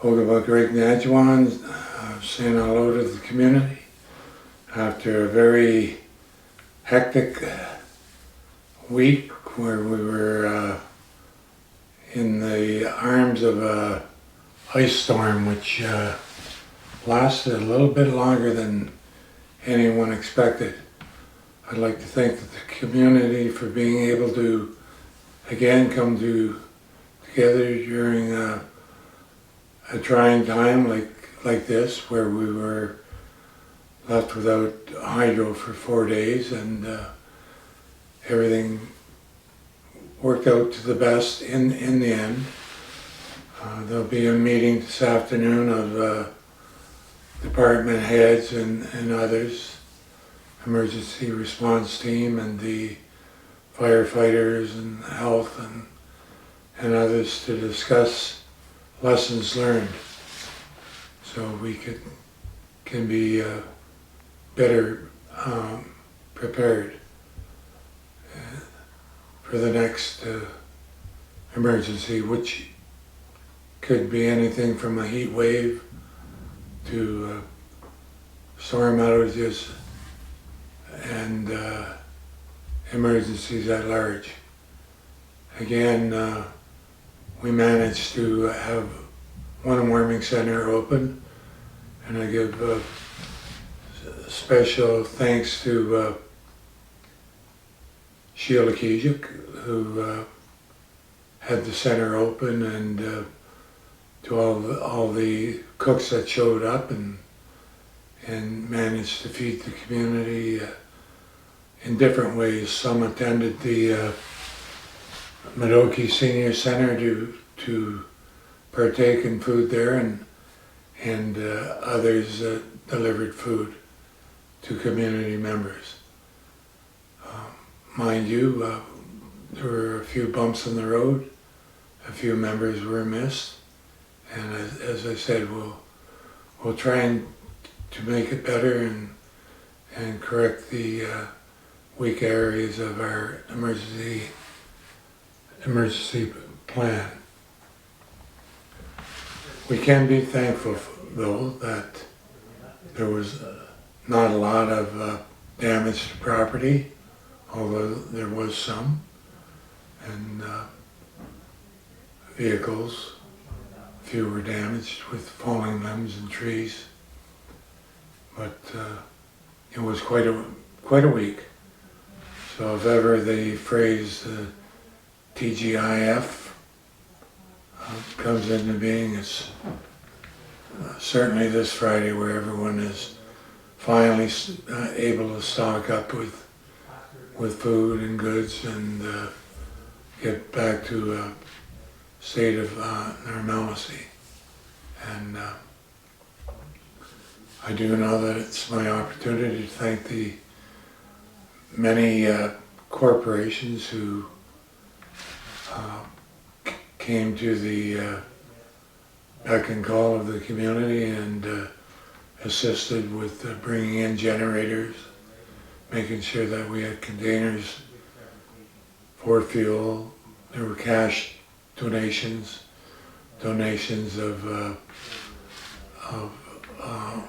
Ogiimaa Nadjiwon, saying hello to the community after a very hectic week where we were in the arms of a ice storm which lasted a little bit longer than anyone expected. I'd like to thank the community for being able to again come together during a trying time like this, where we were left without hydro for 4 days, and everything worked out to the best in the end. There'll be a meeting this afternoon of department heads and others, emergency response team and the firefighters and health and others, to discuss lessons learned so we can be better prepared for the next emergency, which could be anything from a heat wave to storm outages and emergencies at large. Again, we managed to have one warming center open, and I give special thanks to Sheila Kijik, who had the center open, and to all the cooks that showed up and managed to feed the community in different ways. Some attended the Maadookii Senior Center to partake in food there, and others delivered food to community members. Mind you, there were a few bumps in the road, a few members were missed, and as I said, we'll try to make it better and correct the weak areas of our emergency plan. We can be thankful, though, that there was not a lot of damage to property, although there was some, and vehicles. Few were damaged with falling limbs and trees, but it was quite a week. So if ever the phrase TGIF comes into being, it's certainly this Friday, where everyone is finally able to stock up with food and goods and get back to a state of normalcy. And I do know that it's my opportunity to thank the many corporations who came to the beck and call of the community and assisted with bringing in generators, making sure that we had containers for fuel. There were cash donations of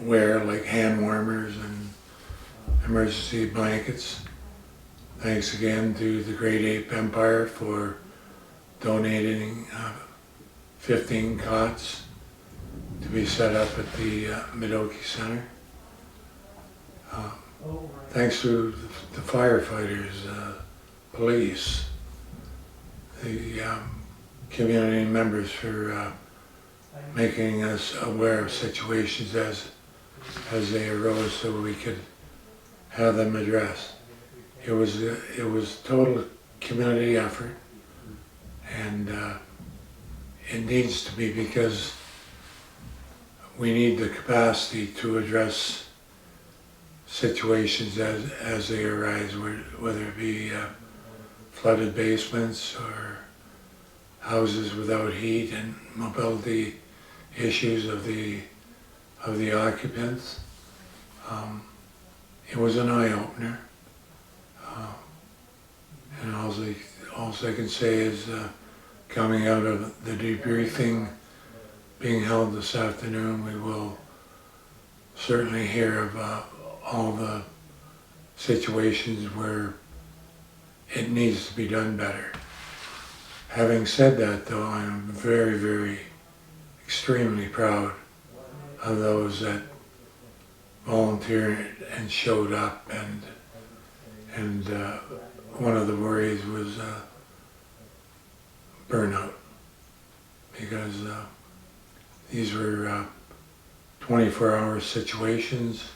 wear, like hand warmers and emergency blankets. Thanks again to the Great Ape Empire for donating 15 cots to be set up at the Maadookii Center. Thanks to the firefighters, police, the community members for making us aware of situations as they arose, so we could have them addressed. It was total community effort, and it needs to be, because we need the capacity to address situations as they arise, whether it be flooded basements or houses without heat and mobility issues of the occupants. It was an eye-opener, and all I can say is coming out of the debriefing being held this afternoon, we will certainly hear of all the situations where it needs to be done better. Having said that, though, I am very, very, extremely proud of those that volunteered and showed up, and one of the worries was burnout, because these were 24-hour situations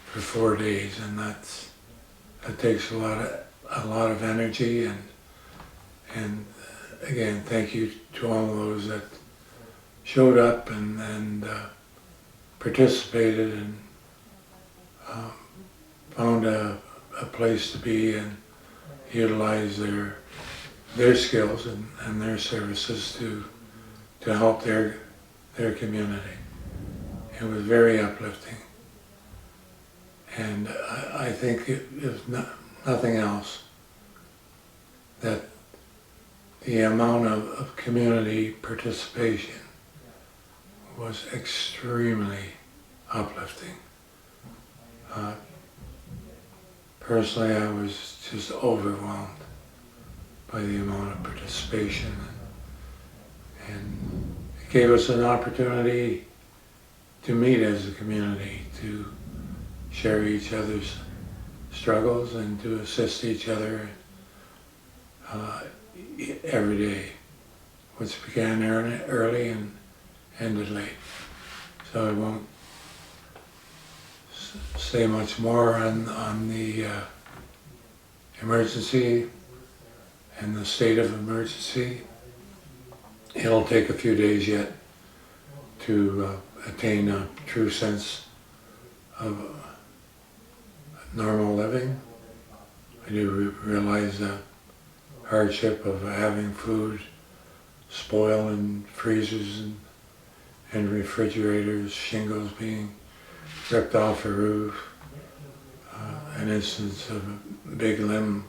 for 4 days, and that takes a lot of energy, and again, thank you to all those that showed up and participated and found a place to be and utilize their skills and their services to help their community. It was very uplifting, and I think if nothing else, that the amount of community participation was extremely uplifting. Personally, I was just overwhelmed by the amount of participation, and it gave us an opportunity to meet as a community, to share each other's struggles and to assist each other every day, which began early and ended late. So I won't say much more on the emergency and the state of emergency. It'll take a few days yet to attain a true sense of normal living. I do realize the hardship of having food spoil in freezers and refrigerators, shingles being ripped off a roof, an instance of a big limb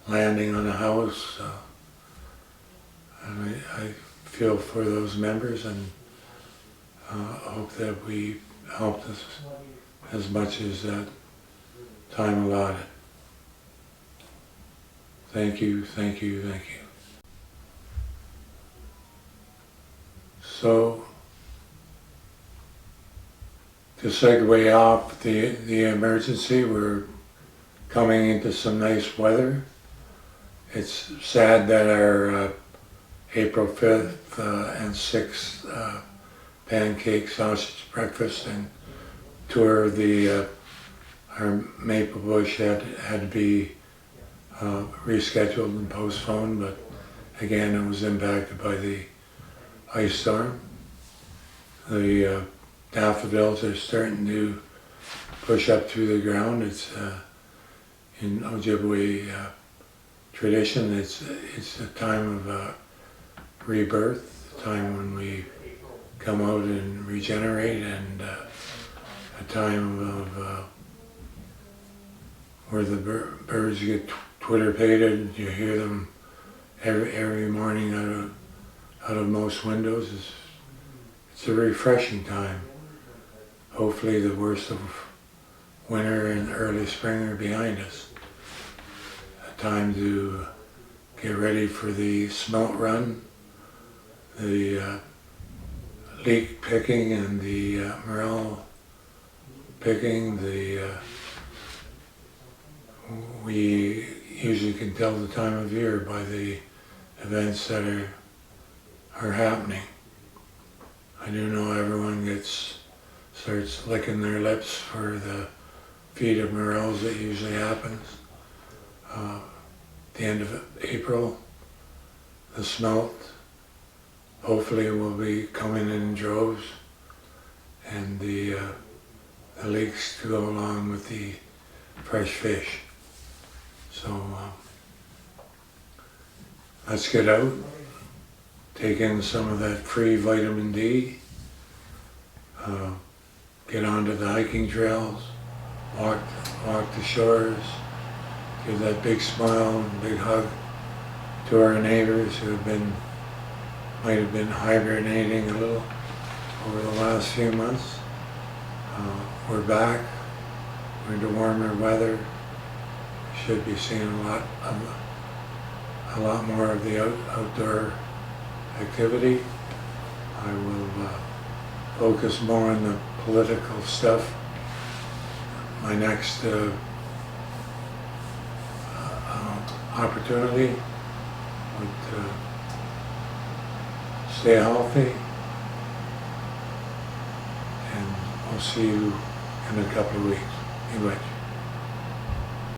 landing on a house. And I feel for those members, and hope that we helped us as much as that time allotted. Thank you, thank you, thank you. So, to segue off the emergency, we're coming into some nice weather. It's sad that our April 5th and 6th pancake sausage breakfast and tour of our maple bush had to be rescheduled and postponed, but again, it was impacted by the ice storm. The daffodils are starting to push up through the ground. It's in Ojibwe tradition. It's a time of rebirth, a time when we come out and regenerate, and a time of where the birds get twitter-pated. You hear them every morning out of most windows. It's a refreshing time. Hopefully the worst of winter and early spring are behind us. A time to get ready for the smelt run, the leek picking and the morel picking. We usually can tell the time of year by the events that are happening. I do know everyone starts licking their lips for the feed of morels that usually happens. The end of April, the smelt hopefully will be coming in droves, and the leeks to go along with the fresh fish. So let's get out, take in some of that free vitamin D, get onto the hiking trails, walk the shores, give that big smile and big hug to our neighbors who might have been hibernating a little, last few months. We're back. We're into warmer weather. Should be seeing a lot more of the outdoor activity. I will focus more on the political stuff. My next opportunity would stay healthy, and I'll see you in a couple of weeks. Be well.